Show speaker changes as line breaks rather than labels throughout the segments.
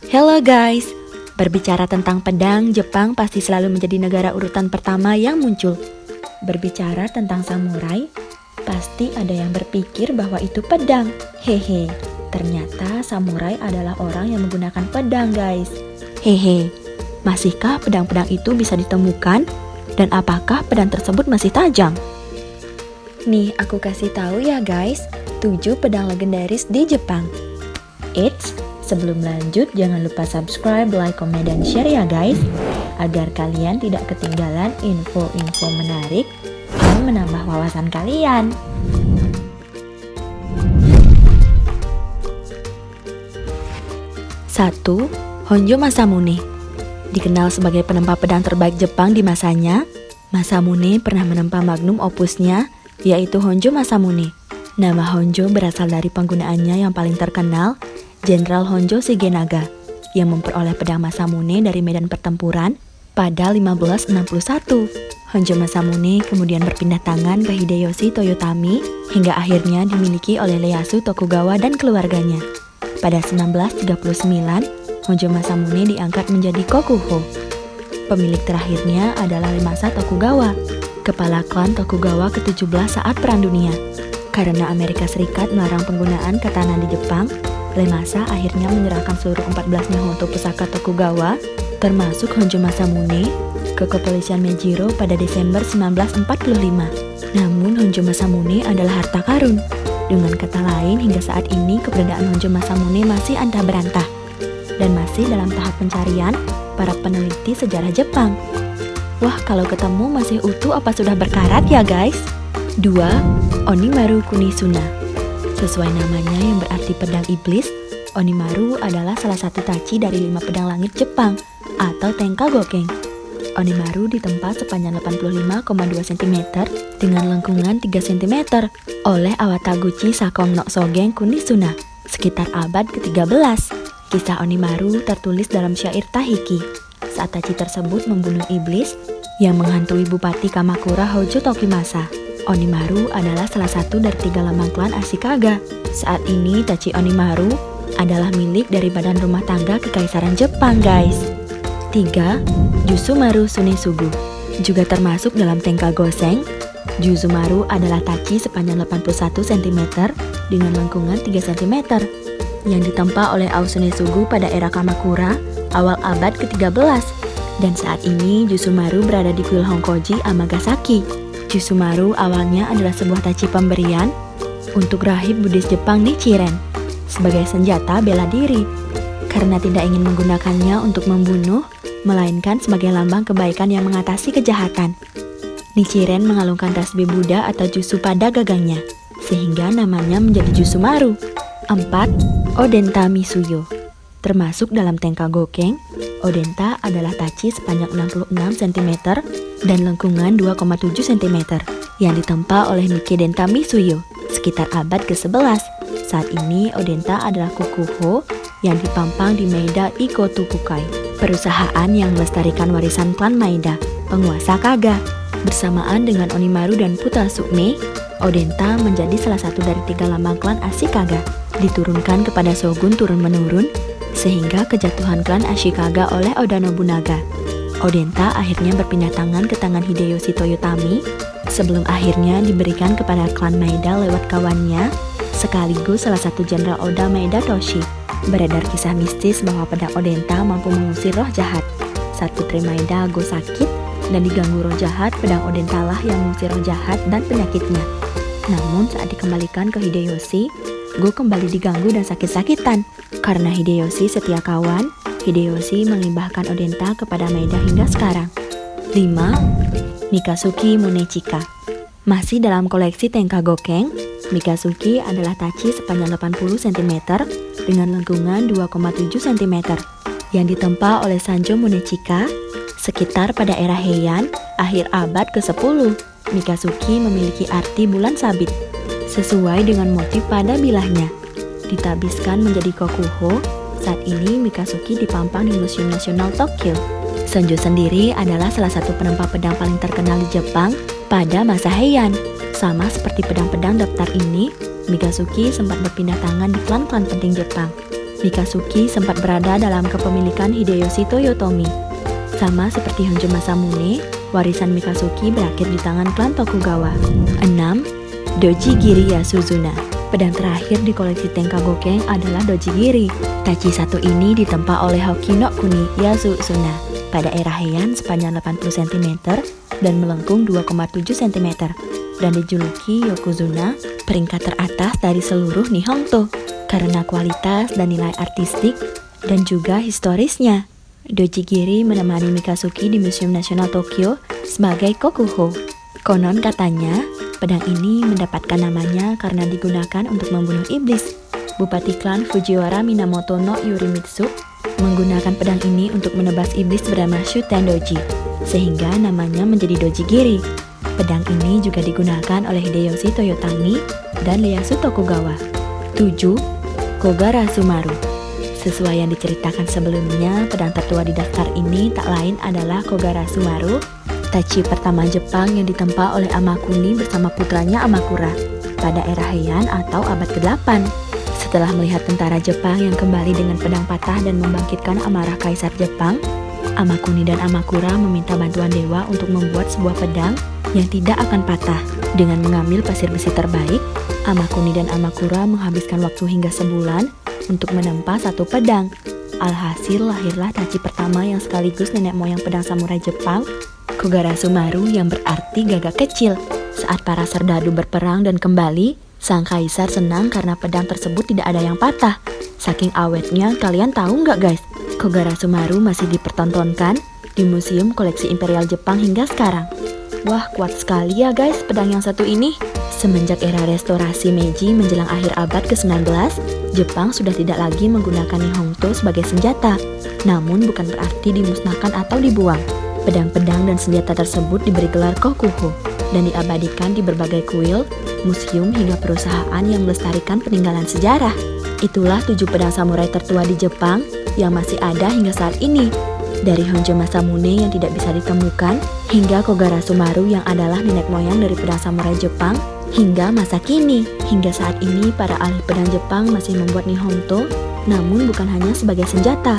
Hello guys, berbicara tentang pedang, Jepang pasti selalu menjadi negara urutan pertama yang muncul. Berbicara tentang samurai, pasti ada yang berpikir bahwa itu pedang. Hehe, ternyata samurai adalah orang yang menggunakan pedang guys. Hehe, masihkah pedang-pedang itu bisa ditemukan? Dan apakah pedang tersebut masih tajam? Nih, aku kasih tahu ya guys, 7 pedang legendaris di Jepang. Eits, sebelum lanjut, jangan lupa subscribe, like, komen, dan share ya guys, agar kalian tidak ketinggalan info-info menarik yang menambah wawasan kalian. Satu, Honjo Masamune. Dikenal sebagai penempa pedang terbaik Jepang di masanya, Masamune pernah menempa magnum opusnya, yaitu Honjo Masamune. Nama Honjo berasal dari penggunaannya yang paling terkenal, Jenderal Honjo Shigenaga, yang memperoleh pedang Masamune dari medan pertempuran pada 1561. Honjo Masamune kemudian berpindah tangan ke Hideyoshi Toyotomi hingga akhirnya dimiliki oleh Ieyasu Tokugawa dan keluarganya. Pada 1939, Honjo Masamune diangkat menjadi Kokuho. Pemilik terakhirnya adalah Ieyasu Tokugawa, kepala klan Tokugawa ke-17 saat Perang Dunia. Karena Amerika Serikat melarang penggunaan katana di Jepang, Ieyasu akhirnya menyerahkan seluruh 14 Nihonto pusaka Tokugawa, termasuk Honjo Masamune, ke kepolisian Mejiro pada Desember 1945. Namun Honjo Masamune adalah harta karun. Dengan kata lain, hingga saat ini keberadaan Honjo Masamune masih antah berantah dan masih dalam tahap pencarian para peneliti sejarah Jepang. Wah, kalau ketemu masih utuh apa sudah berkarat ya guys? 2. Onimaru Kunisuna. Sesuai namanya yang berarti pedang iblis, Onimaru adalah salah satu tachi dari 5 pedang langit Jepang atau Tenka Gokeng. Onimaru ditempa sepanjang 85,2 cm dengan lengkungan 3 cm oleh Awataguchi Sakon no Sogen Kunisuna sekitar abad ke-13. Kisah Onimaru tertulis dalam syair Tahiki saat tachi tersebut membunuh iblis yang menghantui Bupati Kamakura Hojo Tokimasa. Onimaru adalah salah satu dari 3 lambang klan Ashikaga. Saat ini tachi Onimaru adalah milik dari Badan Rumah Tangga Kekaisaran Jepang guys. 3. Jusumaru Sunesugu. Juga termasuk dalam Tenka Goseng, Jusumaru adalah tachi sepanjang 81 cm dengan lengkungan 3 cm yang ditempa oleh Ao Sunesugu pada era Kamakura awal abad ke-13. Dan saat ini Jusumaru berada di kuil Honkoji Amagasaki. Jusumaru awalnya adalah sebuah tachi pemberian untuk rahib Buddhis Jepang Nichiren sebagai senjata bela diri karena tidak ingin menggunakannya untuk membunuh, melainkan sebagai lambang kebaikan yang mengatasi kejahatan. Nichiren mengalungkan tasbih Buddha atau Jusu pada gagangnya sehingga namanya menjadi Jusumaru. 4. Odenta Misuyo. Termasuk dalam Tenka Gokeng, Odenta adalah tachi sepanjang 66 cm dan lengkungan 2,7 cm yang ditempa oleh Miki Denta Misuyo sekitar abad ke-11. Saat ini Odenta adalah kukuho yang dipampang di Maeda Ikotokukai, perusahaan yang melestarikan warisan klan Maeda, penguasa Kaga. Bersamaan dengan Onimaru dan Putra Sukme, Odenta menjadi salah satu dari 3 lambang klan Ashikaga, diturunkan kepada shogun turun-menurun sehingga kejatuhan klan Ashikaga oleh Oda Nobunaga. Odenta akhirnya berpindah tangan ke tangan Hideyoshi Toyotomi sebelum akhirnya diberikan kepada klan Maeda lewat kawannya, sekaligus salah satu jenderal Oda Maeda Toshi. Beredar kisah mistis bahwa pedang Odenta mampu mengusir roh jahat. Saat putri Maeda Go sakit dan diganggu roh jahat, pedang Odenta lah yang mengusir roh jahat dan penyakitnya. Namun saat dikembalikan ke Hideyoshi, Go kembali diganggu dan sakit-sakitan. Karena Hideyoshi setia kawan, Hideyoshi melimbahkan Odenta kepada Maeda hingga sekarang. 5. Mikazuki Munechika. Masih dalam koleksi Tenka Gokeng, Mikazuki adalah tachi sepanjang 80 cm dengan lengkungan 2,7 cm yang ditempa oleh Sanjo Munechika sekitar pada era Heian, akhir abad ke-10. Mikazuki memiliki arti bulan sabit sesuai dengan motif pada bilahnya. Ditabiskan menjadi kokuho, saat ini Mikazuki dipampang di Museum Nasional Tokyo. Sanjo sendiri adalah salah satu penempa pedang paling terkenal di Jepang pada masa Heian. Sama seperti pedang-pedang daftar ini, Mikazuki sempat berpindah tangan di klan-klan penting Jepang. Mikazuki sempat berada dalam kepemilikan Hideyoshi Toyotomi. Sama seperti Honjo Masamune, warisan Mikazuki berakhir di tangan klan Tokugawa. 6. Dojigiri Yasuzuna. Pedang terakhir di koleksi Tenkagokeng adalah Dojigiri. Tachi satu ini ditempa oleh Hokino Kuni Yasuzuna pada era Heian sepanjang 80 cm dan melengkung 2,7 cm dan dijuluki Yokozuna, peringkat teratas dari seluruh Nihonto karena kualitas dan nilai artistik dan juga historisnya. Dojigiri menemani Mikazuki di Museum Nasional Tokyo sebagai kokuho. Konon katanya, pedang ini mendapatkan namanya karena digunakan untuk membunuh iblis. Bupati klan Fujiwara Minamoto no Yurimitsu menggunakan pedang ini untuk menebas iblis bernama Shutendoji, sehingga namanya menjadi Dojigiri. Pedang ini juga digunakan oleh Hideyoshi Toyotomi dan Ieyasu Tokugawa. 7. Kogara Sumaru. Sesuai yang diceritakan sebelumnya, pedang tertua di daftar ini tak lain adalah Kogara Sumaru, tachi pertama Jepang yang ditempa oleh Amakuni bersama putranya Amakura pada era Heian atau abad ke-8. Setelah melihat tentara Jepang yang kembali dengan pedang patah dan membangkitkan amarah Kaisar Jepang, Amakuni dan Amakura meminta bantuan dewa untuk membuat sebuah pedang yang tidak akan patah. Dengan mengambil pasir besi terbaik, Amakuni dan Amakura menghabiskan waktu hingga sebulan untuk menempa satu pedang. Alhasil lahirlah tachi pertama yang sekaligus nenek moyang pedang samurai Jepang, Kogara Sumaru, yang berarti gagak kecil. Saat para serdadu berperang dan kembali, sang kaisar senang karena pedang tersebut tidak ada yang patah. Saking awetnya, kalian tahu nggak guys? Kogara Sumaru masih dipertontonkan di Museum Koleksi Imperial Jepang hingga sekarang. Wah, kuat sekali ya guys pedang yang satu ini. Semenjak era restorasi Meiji menjelang akhir abad ke-19, Jepang sudah tidak lagi menggunakan Nihonto sebagai senjata. Namun bukan berarti dimusnahkan atau dibuang. Pedang-pedang dan senjata tersebut diberi gelar kokuho dan diabadikan di berbagai kuil, museum hingga perusahaan yang melestarikan peninggalan sejarah. Itulah 7 pedang samurai tertua di Jepang yang masih ada hingga saat ini. Dari Honjo Masamune yang tidak bisa ditemukan, hingga Kogara Sumaru yang adalah nenek moyang dari pedang samurai Jepang, hingga masa kini. Hingga saat ini para ahli pedang Jepang masih membuat Nihonto, namun bukan hanya sebagai senjata,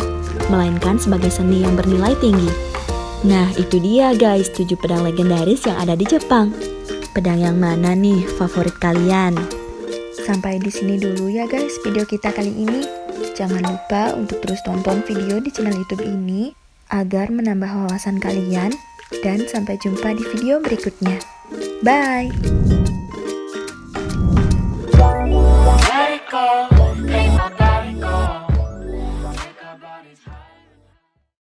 melainkan sebagai seni yang bernilai tinggi. Nah, itu dia guys 7 pedang legendaris yang ada di Jepang. Pedang yang mana nih favorit kalian? Sampai di sini dulu ya guys video kita kali ini. Jangan lupa untuk terus tonton video di channel YouTube ini agar menambah wawasan kalian, dan sampai jumpa di video berikutnya. Bye.